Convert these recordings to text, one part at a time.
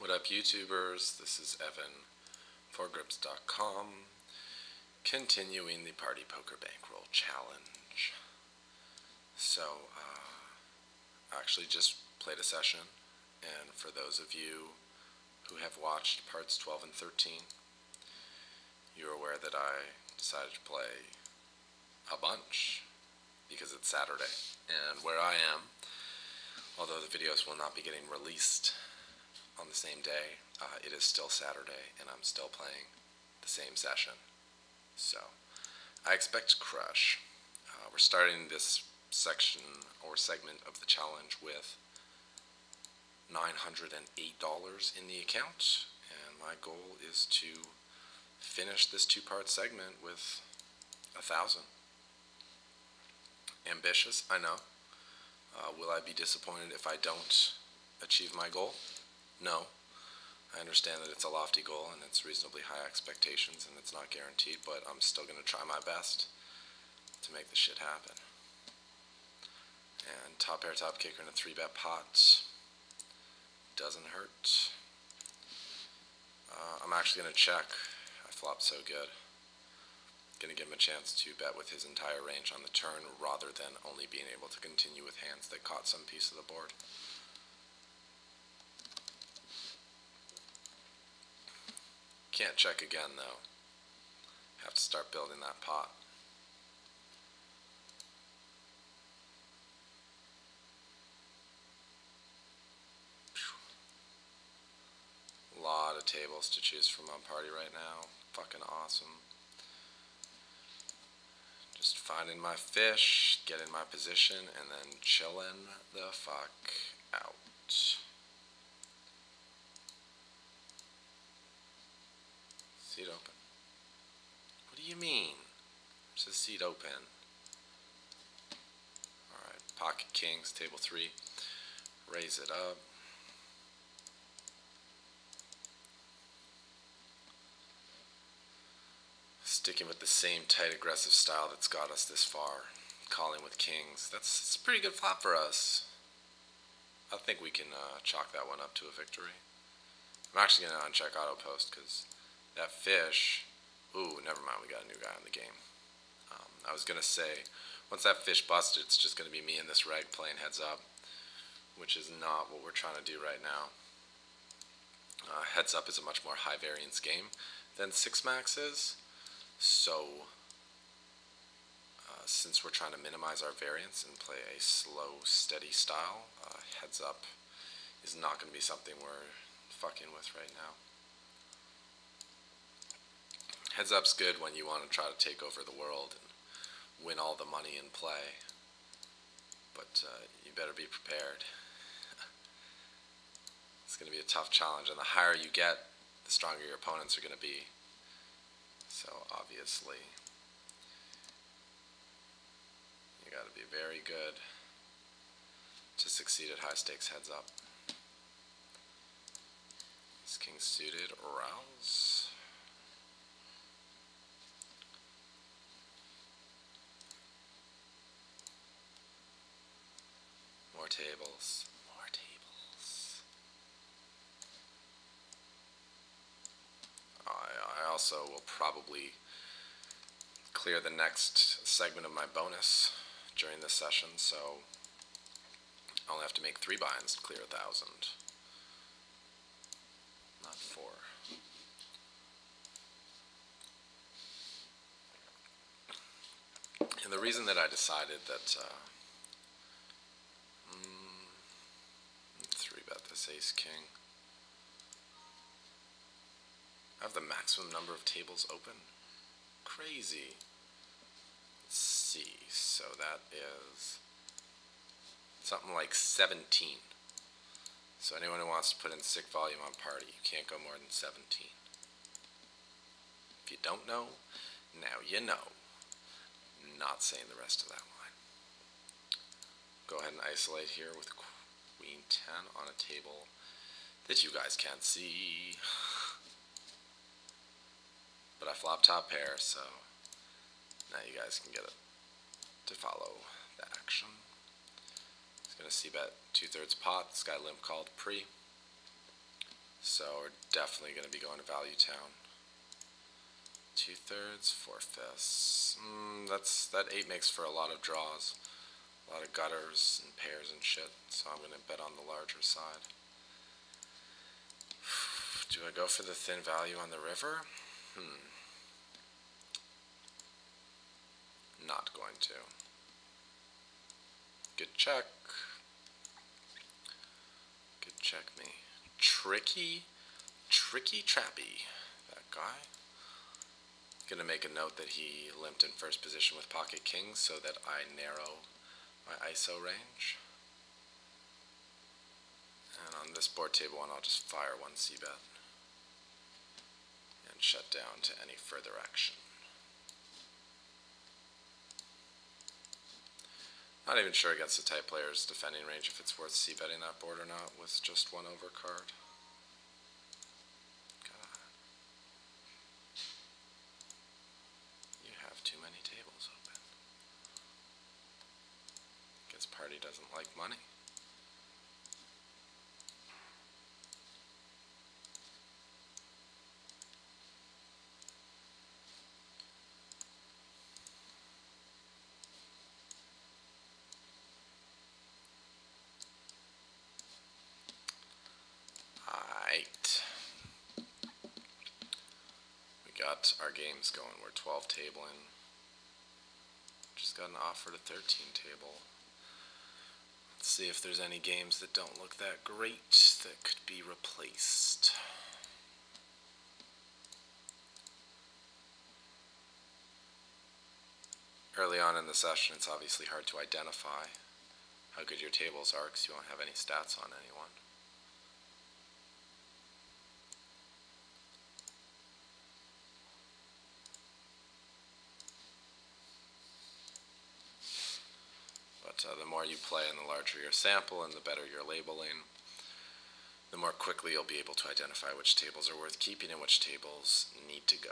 What up, YouTubers? This is Evan for Grips.com, continuing the Partypoker Bankroll Challenge. So, I actually just played a session, and for those of you who have watched parts 12 and 13, you're aware that I decided to play a bunch because it's Saturday, and where I am, although the videos will not be getting released on the same day, it is still Saturday, and I'm still playing the same session. So, I expect to crush. We're starting this section or segment of the challenge with $908 in the account, and my goal is to finish this two-part segment with 1,000. Ambitious, I know. Will I be disappointed if I don't achieve my goal? No. I understand that it's a lofty goal and it's reasonably high expectations and it's not guaranteed, but I'm still going to try my best to make this shit happen. And top pair, top kicker in a 3-bet pot doesn't hurt. I'm actually going to check. I flopped so good. Going to give him a chance to bet with his entire range on the turn rather than only being able to continue with hands that caught some piece of the board. Can't check again though. Have to start building that pot. A lot of tables to choose from on Party right now. Fucking awesome. Just finding my fish, getting my position, and then chilling the fuck out. Seat open. What do you mean? There's a seat open. Alright, pocket kings, table 3. Raise it up. Sticking with the same tight aggressive style that's got us this far. Calling with kings. That's a pretty good flop for us. I think we can chalk that one up to a victory. I'm actually going to uncheck auto post because that fish, ooh, never mind, we got a new guy in the game. I was going to say, once that fish busted, it's just going to be me and this reg playing heads up, which is not what we're trying to do right now. Heads up is a much more high variance game than 6-max is, so since we're trying to minimize our variance and play a slow, steady style, heads up is not going to be something we're fucking with right now. Heads up's good when you want to try to take over the world and win all the money in play, but you better be prepared. It's going to be a tough challenge, and the higher you get, the stronger your opponents are going to be. So obviously, you got to be very good to succeed at high stakes heads up. This king suited, rouse. More tables. More tables. I also will probably clear the next segment of my bonus during this session, so I only have to make 3 binds to clear 1,000. Not 4. And the reason that I decided that 3-bet this ace king. I have the maximum number of tables open. Crazy. Let's see. So that is something like 17. So anyone who wants to put in sick volume on Party, you can't go more than 17. If you don't know, now you know. Not saying the rest of that line. Go ahead and isolate here with Queen 10 on a table that you guys can't see. But I flop top pair, so now you guys can get it to follow the action. He's going to c-bet 2/3 pot. This guy limp called pre. So So we're definitely going to be going to Value Town. 2/3, 4/5. That 8 makes for a lot of draws. A lot of gutters and pairs and shit. So I'm going to bet on the larger side. Do I go for the thin value on the river? Not going to. Good check. Good check me. Tricky Trappy. That guy. Gonna make a note that he limped in first position with pocket kings so that I narrow my ISO range. And on this board table one, I'll just fire one c-bet and shut down to any further action. Not even sure against the type player's defending range if it's worth c-betting that board or not with just one overcard. God. You have too many tables open. Guess Party doesn't like money. We got our games going. We're 12 table in. Just got an offer to 13 table. Let's see if there's any games that don't look that great that could be replaced. Early on in the session, it's obviously hard to identify how good your tables are because you won't have any stats on anyone. But the more you play and the larger your sample and the better your labeling, the more quickly you'll be able to identify which tables are worth keeping and which tables need to go.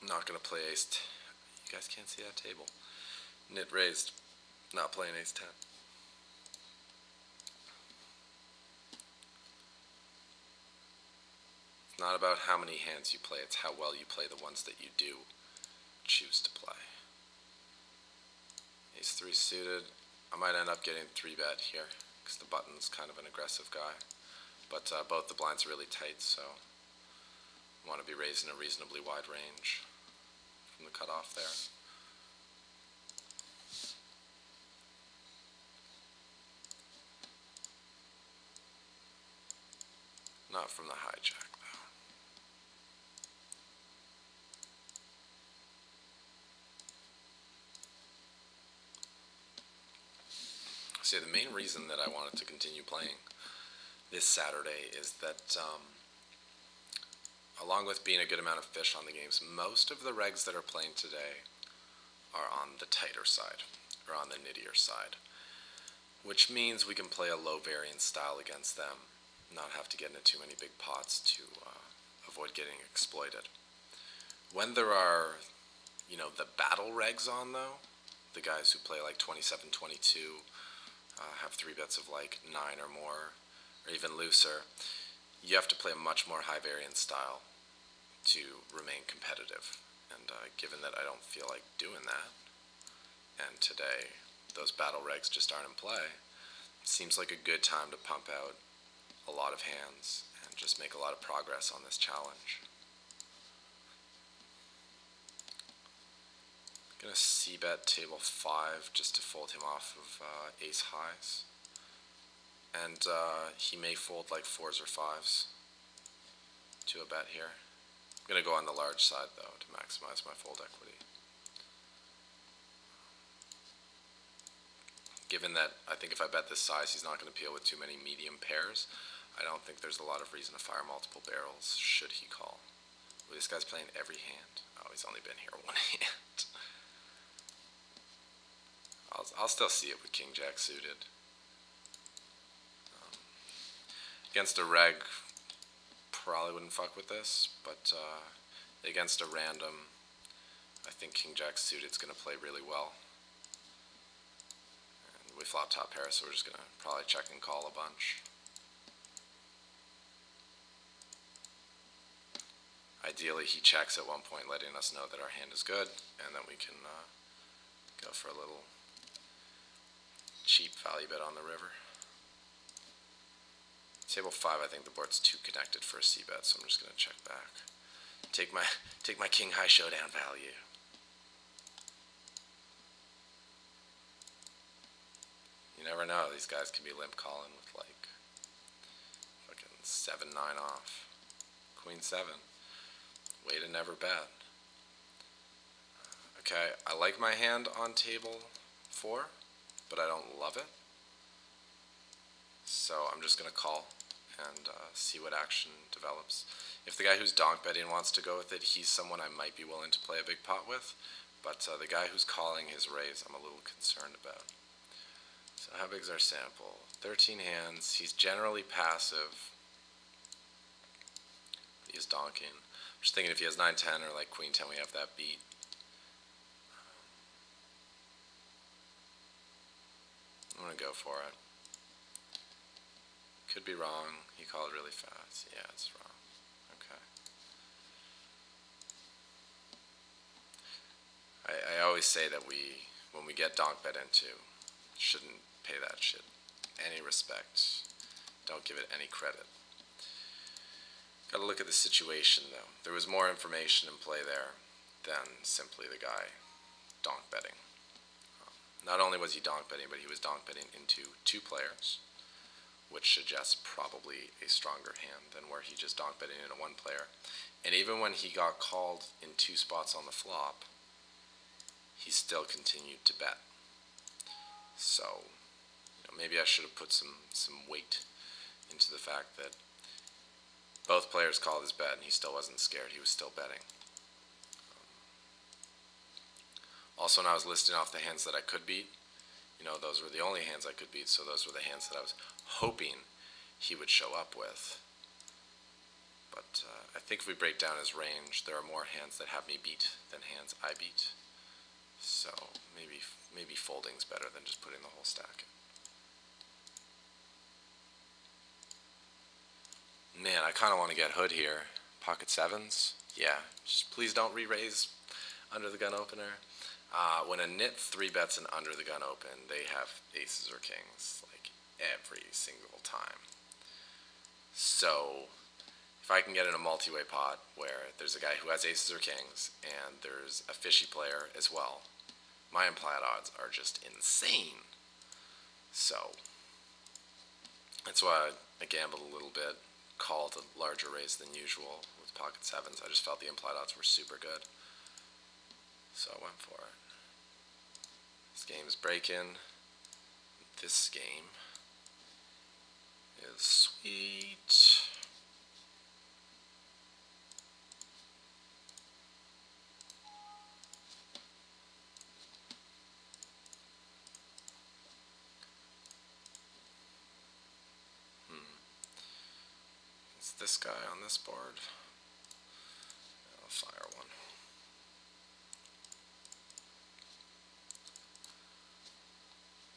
I'm not going to play ace. You guys can't see that table. Nit raised. Not playing ace 10. It's not about how many hands you play, it's how well you play the ones that you do choose to play. Ace 3 suited. I might end up getting 3-bet here because the button's kind of an aggressive guy. But both the blinds are really tight, so I want to be raising a reasonably wide range from the cutoff there. Not from the hijack, though. See, the main reason that I wanted to continue playing this Saturday is that, along with being a good amount of fish on the games, most of the regs that are playing today are on the tighter side, or on the nittier side, which means we can play a low variance style against them, not have to get into too many big pots to avoid getting exploited. When there are, the battle regs on, though, the guys who play like 27-22, have 3-bets of like 9 or more, or even looser, you have to play a much more high variance style to remain competitive. And given that I don't feel like doing that, and today those battle regs just aren't in play, it seems like a good time to pump out a lot of hands and just make a lot of progress on this challenge. I'm gonna c-bet table 5 just to fold him off of ace highs. And he may fold like 4s or 5s to a bet here. I'm going to go on the large side, though, to maximize my fold equity. Given that I think if I bet this size, he's not going to appeal with too many medium pairs, I don't think there's a lot of reason to fire multiple barrels, should he call. Well, this guy's playing every hand. Oh, he's only been here one hand. I'll still see it with King-Jack suited. Against a reg, probably wouldn't fuck with this, but against a random, I think King-Jack suited is going to play really well. And we flop top pair, so we're just going to probably check and call a bunch. Ideally, he checks at one point, letting us know that our hand is good, and then we can go for a little cheap value bet on the river. Table 5, I think the board's too connected for a c-bet, so I'm just going to check back. Take my king high showdown value. You never know, these guys can be limp calling with like fucking 7-9 off. Queen 7. Way to never bet. Okay, I like my hand on table 4, but I don't love it. So I'm just going to call and see what action develops. If the guy who's donk betting wants to go with it, he's someone I might be willing to play a big pot with. But the guy who's calling his raise, I'm a little concerned about. So how big's our sample? 13 hands. He's generally passive. He's donking. I'm just thinking if he has 9-10 or like queen 10, we have that beat. I'm going to go for it. Could be wrong. He called really fast. Yeah, it's wrong. Okay. I always say that when we get donk bet into, shouldn't pay that shit any respect. Don't give it any credit. Gotta look at the situation though. There was more information in play there than simply the guy donk betting. Not only was he donk betting, but he was donk betting into 2 players, which suggests probably a stronger hand than where he just donk betting into 1 player. And even when he got called in 2 spots on the flop, he still continued to bet. So, maybe I should have put some weight into the fact that both players called his bet and he still wasn't scared. He was still betting. Also, when I was listing off the hands that I could beat, those were the only hands I could beat, so those were the hands that I was hoping he would show up with. But I think if we break down his range, there are more hands that have me beat than hands I beat. So maybe folding's better than just putting the whole stack in. Man, I kind of want to get hood here. Pocket 7s? Yeah, just please don't re-raise under the gun opener. When a nit 3-bets an under the gun open, they have aces or kings, like every single time. So if I can get in a multi-way pot where there's a guy who has aces or kings and there's a fishy player as well, my implied odds are just insane. So that's why I gambled a little bit, called a larger raise than usual with pocket 7s. I just felt the implied odds were super good. So I went for it. This game's breaking. This game is sweet. It's this guy on this board. I'll fire one.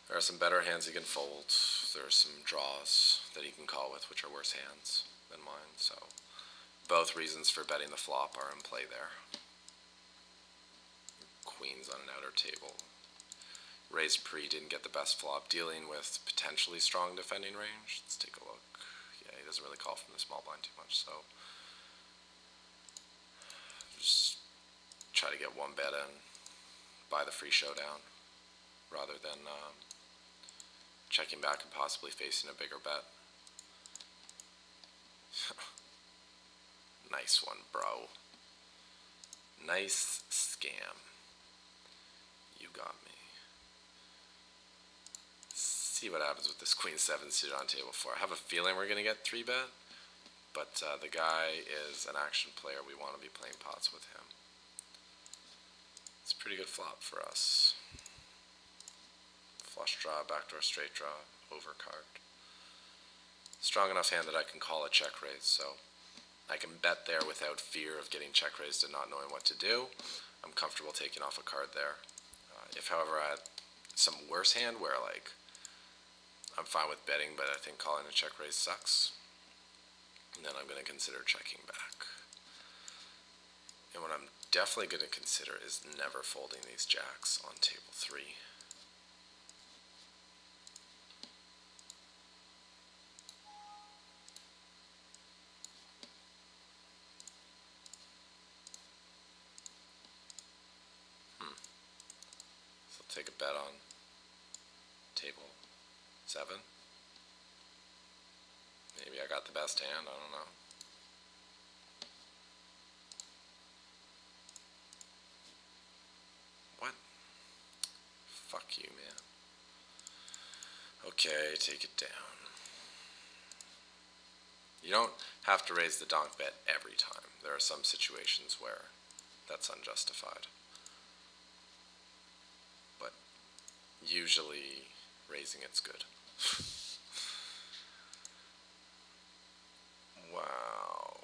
There are some better hands he can fold. There are some draws that he can call with, which are worse hands than mine. So both reasons for betting the flop are in play there. Queens on an outer table. Raised pre, didn't get the best flop, dealing with potentially strong defending range. Let's take a look. Yeah, he doesn't really call from the small blind too much, so just try to get one bet in, buy the free showdown, rather than checking back and possibly facing a bigger bet. Nice one, bro. Nice scam. You got me. See what happens with this queen 7 suited on table 4. I have a feeling we're going to get 3-bet, but the guy is an action player. We want to be playing pots with him. It's a pretty good flop for us. Flush draw, backdoor straight draw, overcard. Strong enough hand that I can call a check raise, so I can bet there without fear of getting check raised and not knowing what to do. I'm comfortable taking off a card there. If, however, I had some worse hand where, like, I'm fine with betting, but I think calling a check raise sucks, then I'm going to consider checking back. And what I'm definitely going to consider is never folding these jacks on table 3. So I'll take a bet on table 7. Maybe I got the best hand, I don't know. What? Fuck you, man. Okay, take it down. You don't have to raise the donk bet every time. There are some situations where that's unjustified. But usually raising it's good. Wow.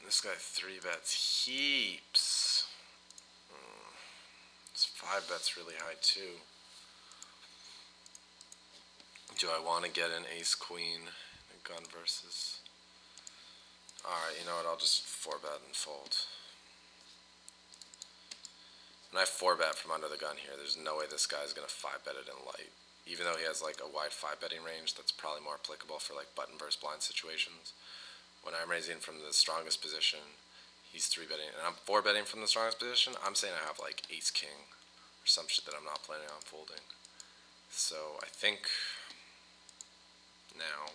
This guy 3-bets heaps. His 5-bets really high too. Do I want to get an ace-queen in gun versus? Alright, you know what, I'll just 4-bet and fold. When I 4-bet from under the gun here, there's no way this guy's going to 5-bet it in light. Even though he has like a wide 5-betting range, that's probably more applicable for like button versus blind situations. When I'm raising from the strongest position, he's 3-betting, and I'm 4-betting from the strongest position, I'm saying I have like ace-king or some shit that I'm not planning on folding. So I think now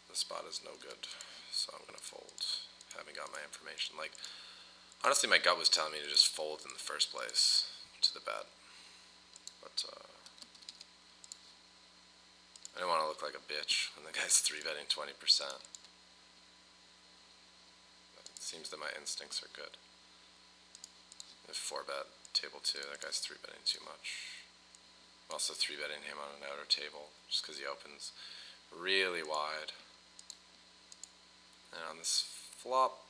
the spot is no good, so I'm going to fold. Haven't got my information. Like, honestly, my gut was telling me to just fold in the first place to the bet. But, I didn't want to look like a bitch when the guy's 3-betting 20%. But it seems that my instincts are good. If 4-bet table 2, that guy's 3-betting too much. I'm also 3-betting him on an outer table, just because he opens really wide. And on this flop,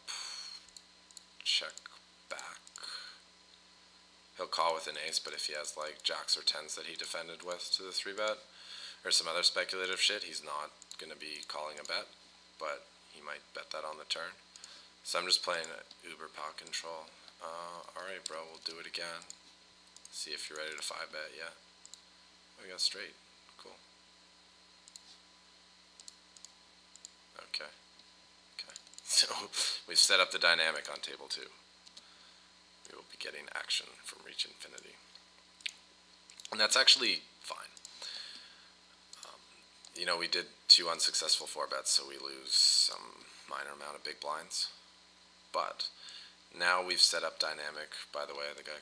check back. He'll call with an ace, but if he has like jacks or 10s that he defended with to the 3-bet, or some other speculative shit, he's not going to be calling a bet, but he might bet that on the turn. So I'm just playing uber pot control. Alright bro, we'll do it again. See if you're ready to 5-bet yet. We got straight. Cool. Okay. So we've set up the dynamic on table 2. We will be getting action from reach infinity. And that's actually fine. You know, we did 2 unsuccessful 4-bets, so we lose some minor amount of big blinds. But now we've set up dynamic. By the way, the guy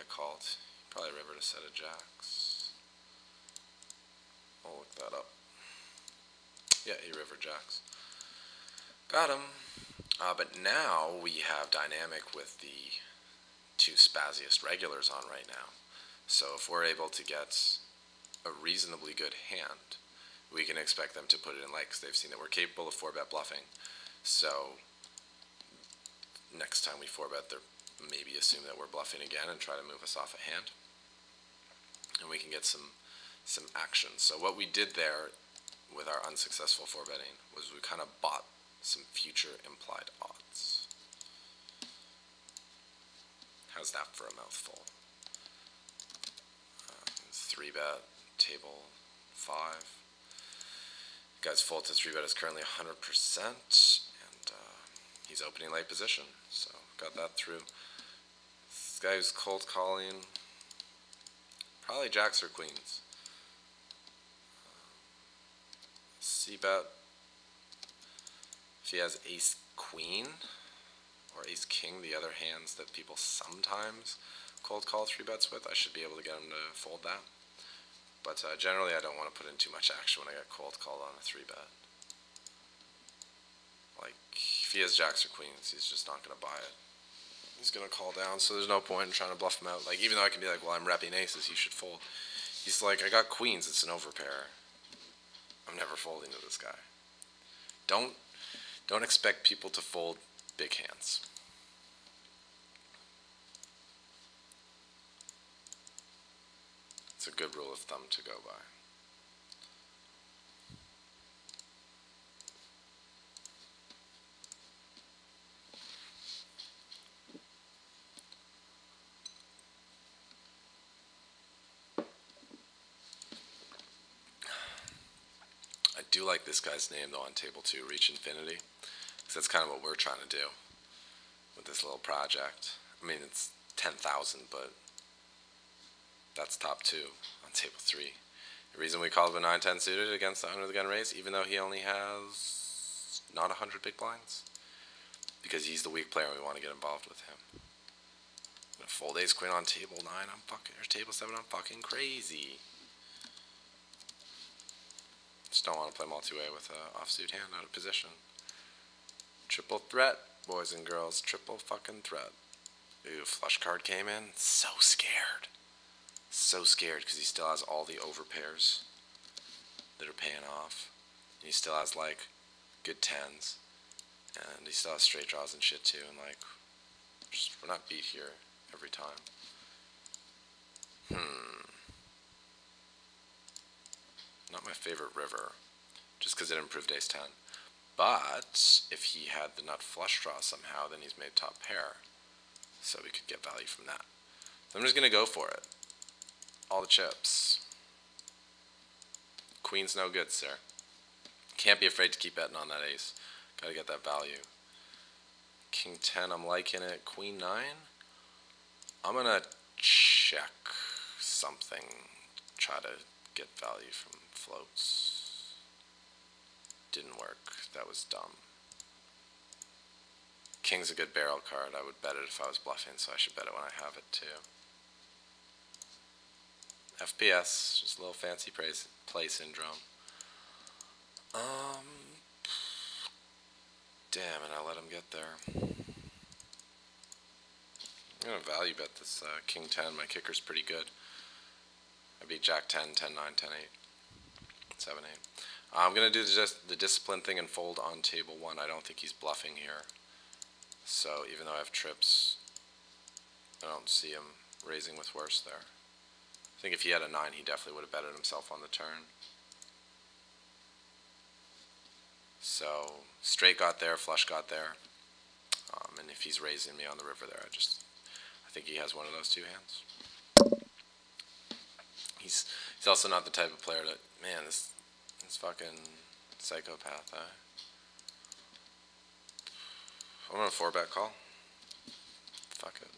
called. Probably rivered a set of jacks. I'll look that up. Yeah, he rivered jacks. Got him. But now we have dynamic with the 2 spazziest regulars on right now. So if we're able to get a reasonably good hand, we can expect them to put it in light because they've seen that we're capable of 4-bet bluffing. So next time we 4-bet, they'll maybe assume that we're bluffing again and try to move us off a hand. And we can get some action. So what we did there with our unsuccessful 4-betting was we kind of bought some future implied odds. How's that for a mouthful? 3-bet, table 5. Guy's fold to 3-bet is currently 100%, and he's opening late position, so got that through. This guy who's cold calling, probably jacks or queens. C-bet, if he has ace-queen or ace-king, the other hands that people sometimes cold call 3-bets with, I should be able to get him to fold that. But generally I don't want to put in too much action when I get cold called on a 3-bet. Like, if he has jacks or queens, he's just not going to buy it. He's going to call down, so there's no point in trying to bluff him out. Like, even though I can be like, well, I'm repping aces, he should fold. He's like, I got queens, it's an overpair. I'm never folding to this guy. Don't expect people to fold big hands. It's a good rule of thumb to go by. do like this guy's name though on table 2, Reach Infinity, because that's kind of what we're trying to do with this little project. I mean, it's 10,000, but that's top 2 on table 3. The reason we called him a 9-10 suited against the under the gun raise, even though he only has not 100 big blinds, because he's the weak player and we want to get involved with him. I'm gonna fold ace queen on table 9. I'm fucking, or table 7. I'm fucking crazy. Just don't want to play multi-way with an offsuit hand out of position. Triple threat, boys and girls. Triple fucking threat. Ooh, flush card came in. So scared. So scared because he still has all the overpairs that are paying off. And he still has like good 10s. And he still has straight draws and shit too. And like, we're not beat here every time. Not my favorite river. Just because it improved ace 10. But if he had the nut flush draw somehow, then he's made top pair. So we could get value from that. So I'm just going to go for it. All the chips. Queen's no good, sir. Can't be afraid to keep betting on that ace. Got to get that value. King 10, I'm liking it. Queen 9. I'm going to check something. Try to get value from floats. Didn't work. That was dumb. King's a good barrel card. I would bet it if I was bluffing, so I should bet it when I have it too. FPS, just a little fancy play syndrome. Damn it, I let him get there. I'm going to value bet this King 10. My kicker's pretty good. I beat Jack 10, 10, 9, 10, 8, 7, 8. I'm going to do the discipline thing and fold on table 1. I don't think he's bluffing here. So even though I have trips, I don't see him raising with worse there. I think if he had a 9, he definitely would have betted himself on the turn. So straight got there, flush got there. And if he's raising me on the river there, I think he has one of those 2 hands. He's also not the type of player that, man, this fucking psychopath, huh? I'm gonna 4-bet call. Fuck it.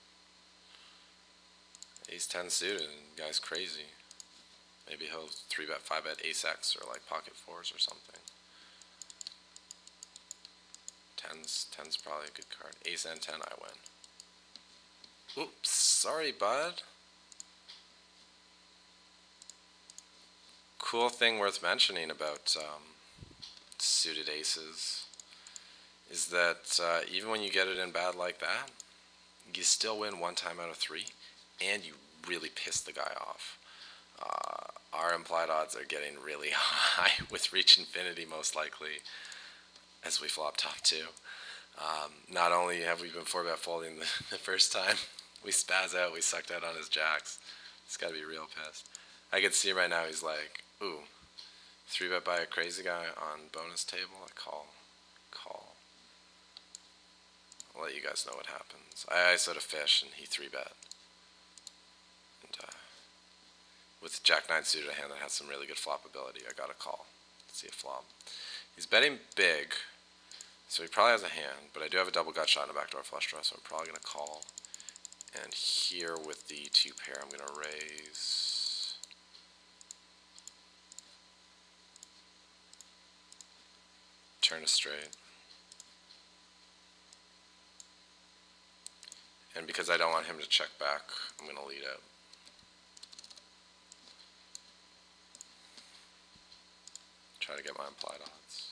Ace 10 suited, guy's crazy. Maybe he'll 3-bet, 5-bet ace X or like pocket 4s or something. 10's probably a good card. Ace and 10, I win. Oops, sorry, bud. Cool thing worth mentioning about suited aces is that even when you get it in bad like that, you still win 1 time out of 3, and you really piss the guy off. Our implied odds are getting really high with Reach Infinity, most likely, as we flop top 2. Not only have we been 4-bet folding the first time, we spaz out, we sucked out on his jacks. He's got to be real pissed. I can see right now he's like, ooh, 3-bet by a crazy guy on bonus table. I call. I'll let you guys know what happens. I ISO'd a fish and he 3-bet. And with Jack 9 suited, a hand that has some really good flop ability, I got a call. Let's see a flop. He's betting big, so he probably has a hand, but I do have a double gut shot and a backdoor flush draw, so I'm probably going to call. And here with the 2 pair, I'm going to raise. Turn a straight. And because I don't want him to check back, I'm going to lead out. Try to get my implied odds.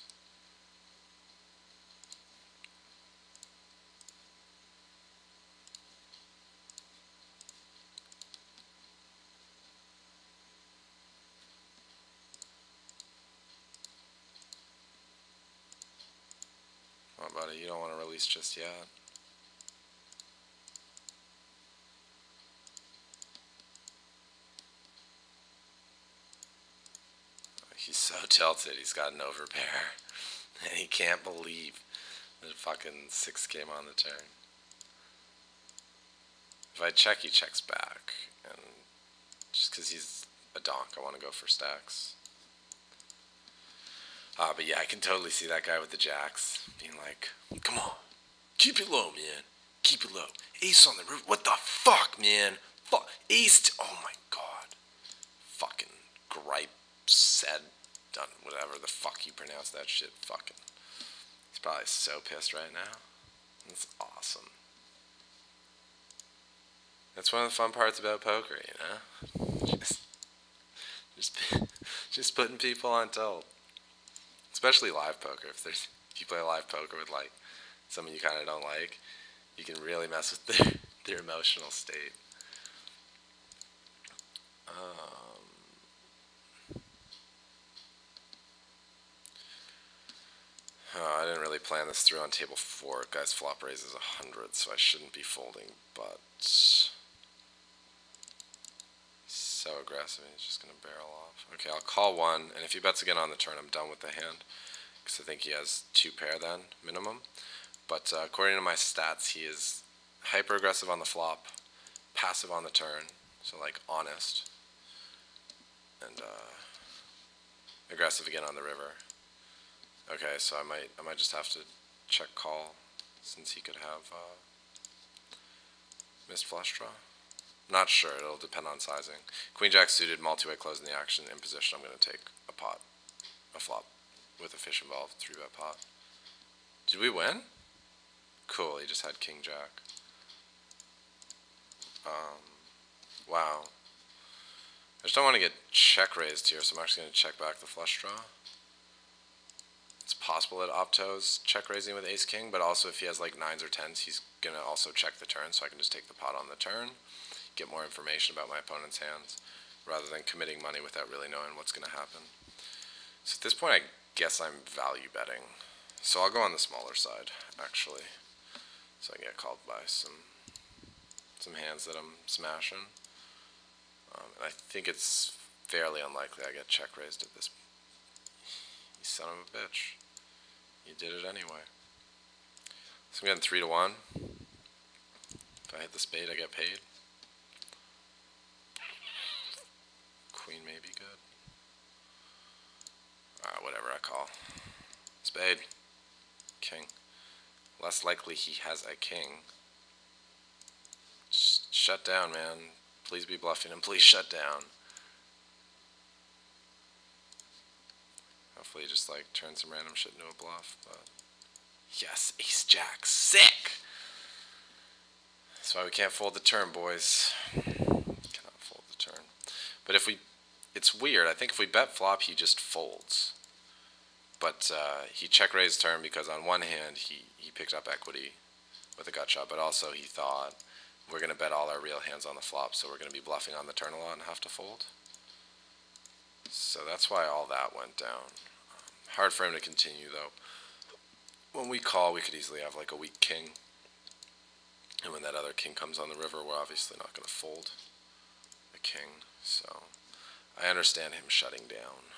Oh, buddy, you don't want to release just yet. He's so tilted, he's got an overpair. And he can't believe that fucking 6 came on the turn. If I check, he checks back. And just because he's a donk, I want to go for stacks. But yeah, I can totally see that guy with the jacks being like, come on, keep it low, man. Keep it low. Ace on the roof. What the fuck, man? Fuck. Ace. Oh my god. Fucking gripe said, done, whatever the fuck you pronounce that shit. Fucking. He's probably so pissed right now. That's awesome. That's one of the fun parts about poker, you know? Just, just putting people on tilt. Especially live poker. If you play live poker with like someone you kind of don't like, you can really mess with their emotional state. I didn't really plan this through on table 4. Guy's flop raise is 100, so I shouldn't be folding, but so aggressive, he's just going to barrel off. Okay, I'll call 1, and if he bets again on the turn, I'm done with the hand, because I think he has 2 pair then, minimum. But according to my stats, he is hyper aggressive on the flop, passive on the turn, so like honest, and aggressive again on the river. Okay, so I might just have to check call, since he could have missed flush draw. Not sure, it'll depend on sizing. Queen jack suited, multi-way closing the action, in position. I'm going to take a pot, a flop, with a fish involved, 3-bet pot. Did we win? Cool, he just had king jack. Wow. I just don't want to get check raised here, so I'm actually going to check back the flush draw. It's possible that Opto's check raising with ace king, but also if he has like 9s or 10s, he's going to also check the turn, so I can just take the pot on the turn, get more information about my opponent's hands, rather than committing money without really knowing what's going to happen. So at this point, I guess I'm value betting. So I'll go on the smaller side, actually. So I get called by some hands that I'm smashing. And I think it's fairly unlikely I get check raised at this. You son of a bitch. You did it anyway. So I'm getting 3 to 1. If I hit the spade, I get paid. Queen may be good. Whatever, I call. Spade. King. Less likely he has a king. Just shut down, man. Please be bluffing and please shut down. Hopefully he just like turns some random shit into a bluff, but yes, ace jack, sick! That's why we can't fold the turn, boys. Cannot fold the turn. But if we, it's weird, I think if we bet flop, he just folds. But he check raised turn because on one hand, he picked up equity with a gut shot, but also he thought, we're going to bet all our real hands on the flop, so we're going to be bluffing on the turn a lot and have to fold. So that's why all that went down. Hard for him to continue, though. When we call, we could easily have like a weak king. And when that other king comes on the river, we're obviously not going to fold the king. So I understand him shutting down.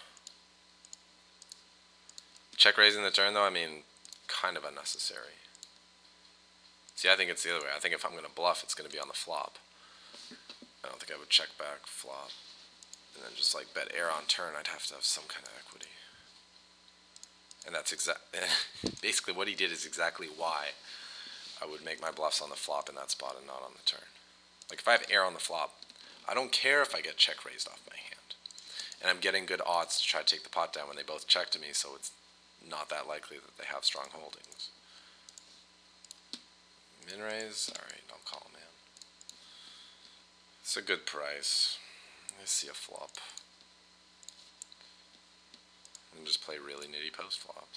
Check raising the turn, though, I mean, kind of unnecessary. See, I think it's the other way. I think if I'm going to bluff, it's going to be on the flop. I don't think I would check back, flop, and then just like bet air on turn. I'd have to have some kind of equity. And that's basically what he did is exactly why I would make my bluffs on the flop in that spot and not on the turn. Like if I have air on the flop, I don't care if I get check raised off my hand. And I'm getting good odds to try to take the pot down when they both check to me, so it's not that likely that they have strong holdings. Min raise? Alright, I'll call, man. It's a good price. Let's see a flop. And just play really nitty post flop.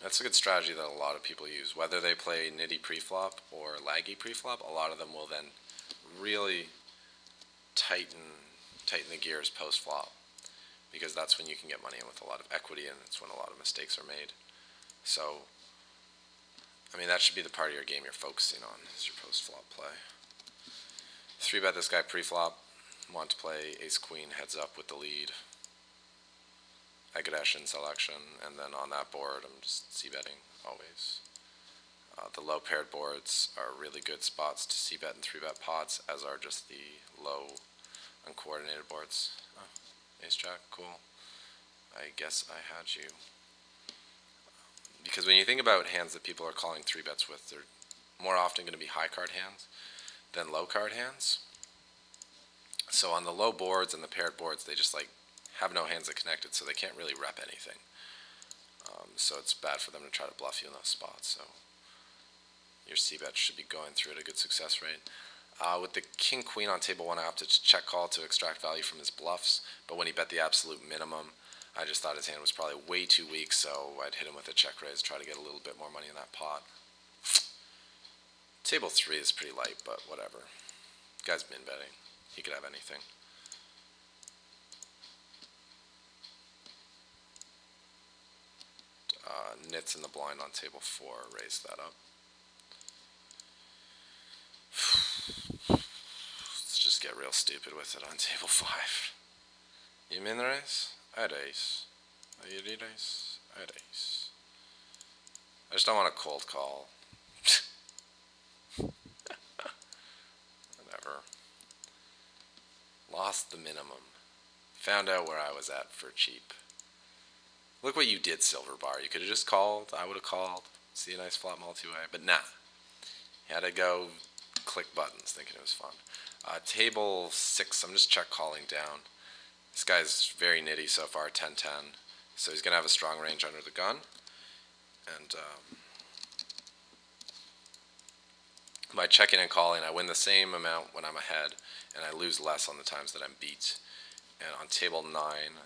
That's a good strategy that a lot of people use. Whether they play nitty pre-flop or laggy pre-flop, a lot of them will then really tighten the gears post-flop, because that's when you can get money in with a lot of equity, and it's when a lot of mistakes are made. So, I mean, that should be the part of your game you're focusing on, is your post-flop play. 3-bet this guy pre-flop. Want to play ace-queen heads up with the lead. Agadesh in selection, and then on that board I'm just c-betting always. The low paired boards are really good spots to c-bet and 3-bet pots, as are just the low uncoordinated boards. Oh, ace jack, cool. I guess I had you. Because when you think about hands that people are calling 3-bets with, they're more often going to be high card hands than low card hands. So on the low boards and the paired boards, they just like have no hands that connected, so they can't really rep anything. So it's bad for them to try to bluff you in those spots. So your c-bet should be going through at a good success rate. With the king-queen on table 1, I opted to check call to extract value from his bluffs, but when he bet the absolute minimum, I just thought his hand was probably way too weak, so I'd hit him with a check raise, try to get a little bit more money in that pot. Table 3 is pretty light, but whatever. Guy's min betting. He could have anything. Nits in the blind on table 4, raise that up. Let's just get real stupid with it on table 5. You min raise? I had ace. You did ace? I had ace. I just don't want a cold call. Whatever. Lost the minimum. Found out where I was at for cheap. Look what you did, Silver Bar. You could have just called. I would have called. See a nice flop multi-way. But nah. You had to go click buttons thinking it was fun. Table 6, I'm just check calling down. This guy's very nitty so far, 10-10. So he's going to have a strong range under the gun. And by checking and calling, I win the same amount when I'm ahead, and I lose less on the times that I'm beat. And on table 9,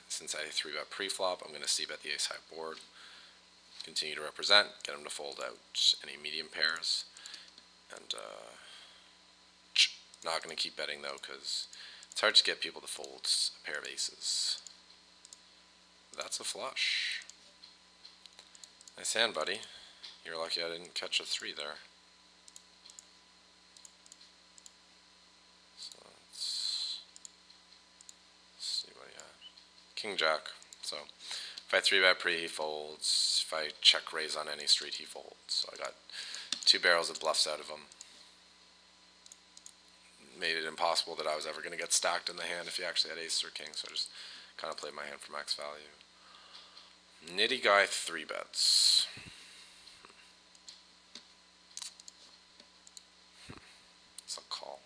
since I 3-bet pre-flop, I'm going to c-bet the ace-high board. Continue to represent, get him to fold out any medium pairs. And not going to keep betting though, because it's hard to get people to fold a pair of aces. That's a flush. Nice hand, buddy. You're lucky I didn't catch a 3 there. So let's see what he had. King Jack. So if I 3-bet pre, he folds. If I check raise on any street, he folds. So I got 2 barrels of bluffs out of him. Made it impossible that I was ever going to get stacked in the hand if he actually had ace or king, so I just kind of played my hand for max value. Nitty guy 3-bets. It's a call.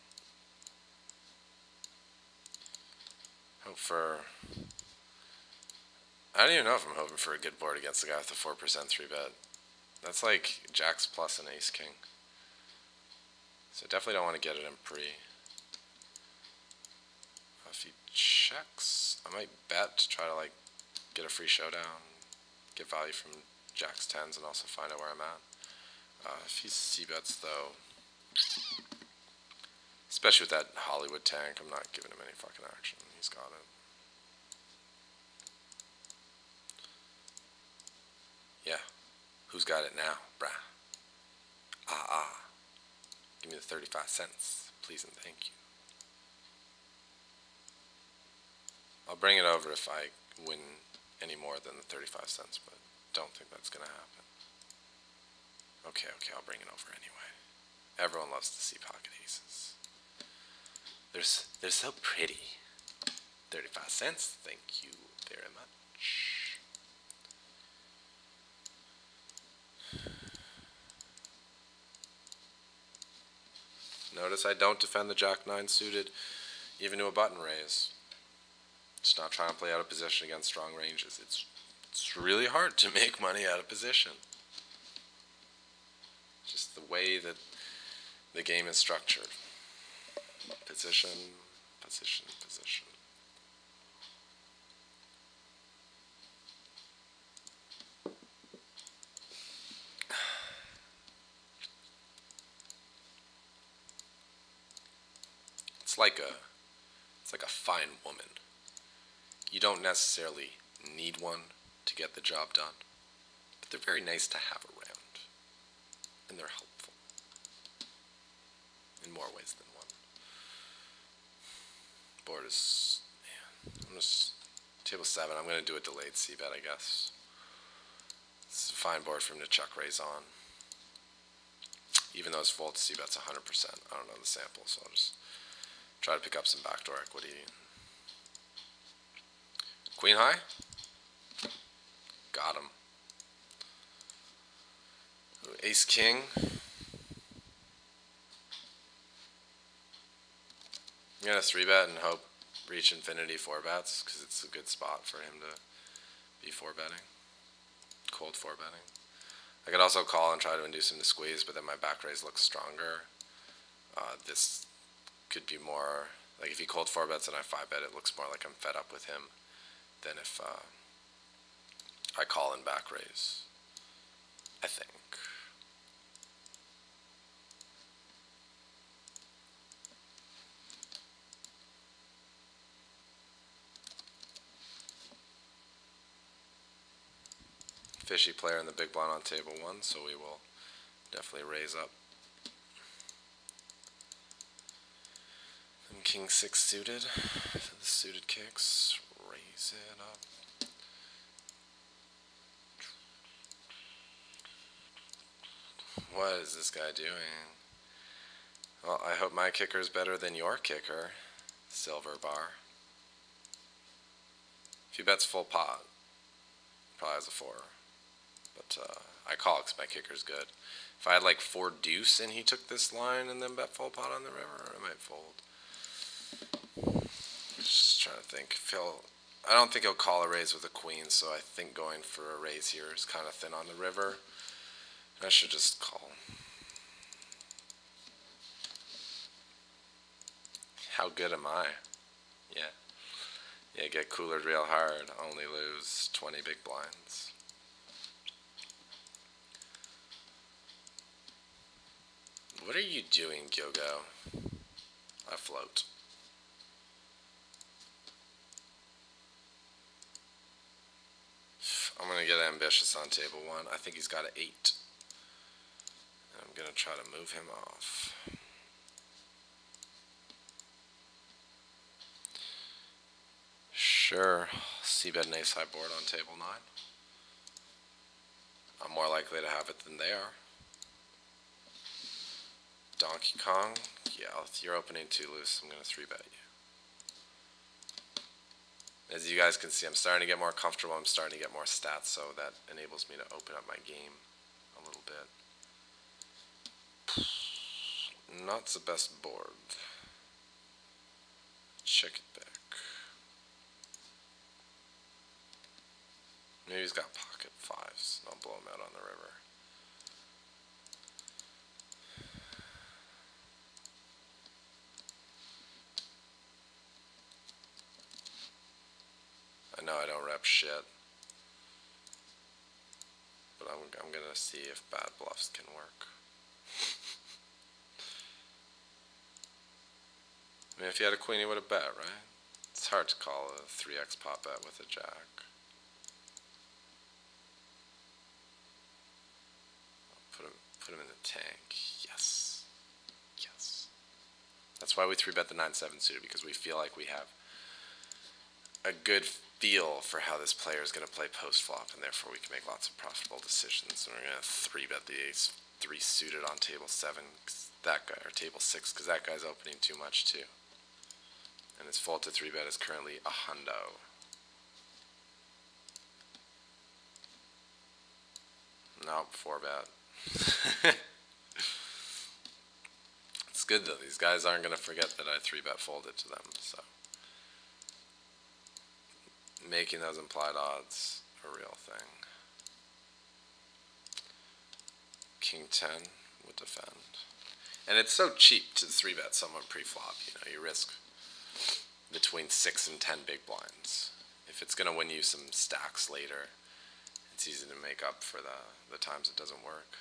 Hope for... I don't even know if I'm hoping for a good board against the guy with the 4% 3-bet. That's like jacks plus an ace king. So I definitely don't want to get it in pre. If he checks, I might bet to try to like get a free showdown, get value from jacks 10s, and also find out where I'm at. If he c-bets though, especially with that Hollywood tank, I'm not giving him any fucking action. He's got it. Yeah. Who's got it now, brah? Give me the 35 cents, please and thank you. I'll bring it over if I win any more than the 35 cents, but don't think that's going to happen. Okay, I'll bring it over anyway. Everyone loves to see pocket aces. They're so pretty. 35 cents, thank you very much. Notice I don't defend the jack 9 suited, even to a button raise. Just not trying to play out of position against strong ranges. It's really hard to make money out of position. Just the way that the game is structured. Position, position, position. It's like a fine woman. You don't necessarily need one to get the job done, but they're very nice to have around, and they're helpful in more ways than one. Board is, I'm just, table 7, I'm going to do a delayed c-bet, I guess. It's a fine board for him to chuck raise on. Even though his fold to c-bet's 100%, I don't know the sample, so I'll just try to pick up some backdoor equity. Queen high? Got him. Ace king. I'm gonna 3-bet and hope reach infinity 4-bets because it's a good spot for him to be 4-betting. Cold 4-betting. I could also call and try to induce him to squeeze, but then my back raise looks stronger. This could be more like if he cold 4-bets and I 5-bet, it looks more like I'm fed up with him than if I call and back raise, I think. Fishy player in the big blind on table 1, so we will definitely raise up. And king 6 suited, so the suited kicks, raise it up. What is this guy doing? Well, I hope my kicker is better than your kicker, silver bar. If he bets full pot, probably has a 4. But I call because my kicker's good. If I had like 4 deuce and he took this line and then bet full pot on the river, I might fold. Just trying to think. I don't think he'll call a raise with a queen, so I think going for a raise here is kind of thin on the river. I should just call. How good am I? Yeah. Yeah, get coolered real hard. Only lose 20 big blinds. What are you doing, Gyogo? I float. I'm going to get ambitious on table 1. I think he's got an 8. I'm going to try to move him off. Sure. C-bet and ace high board on table 9. I'm more likely to have it than they are. Donkey Kong. Yeah, you're opening too loose. I'm going to 3-bet you. As you guys can see, I'm starting to get more comfortable. I'm starting to get more stats, so that enables me to open up my game a little bit. Not the best board. Check it back. Maybe he's got pocket 5s. I'll blow him out on the river. I know I don't rep shit, but I'm gonna see if bad bluffs can work. I mean, if he had a queen, he would have bet, right? It's hard to call a 3x pot bet with a jack. Put him in the tank. Yes. Yes. That's why we 3-bet the 9-7 suited, because we feel like we have a good feel for how this player is going to play post-flop, and therefore we can make lots of profitable decisions. And we're going to 3-bet the ace 3 suited on table 7, that guy, or table 6, because that guy's opening too much too. And his fold to 3-bet is currently a hundo. Nope, 4-bet. It's good though, these guys aren't going to forget that I 3-bet folded to them, so. Making those implied odds a real thing. King 10 would defend. And it's so cheap to 3-bet someone pre-flop, you know, you risk between 6 and 10 big blinds. If it's going to win you some stacks later, it's easy to make up for the times it doesn't work.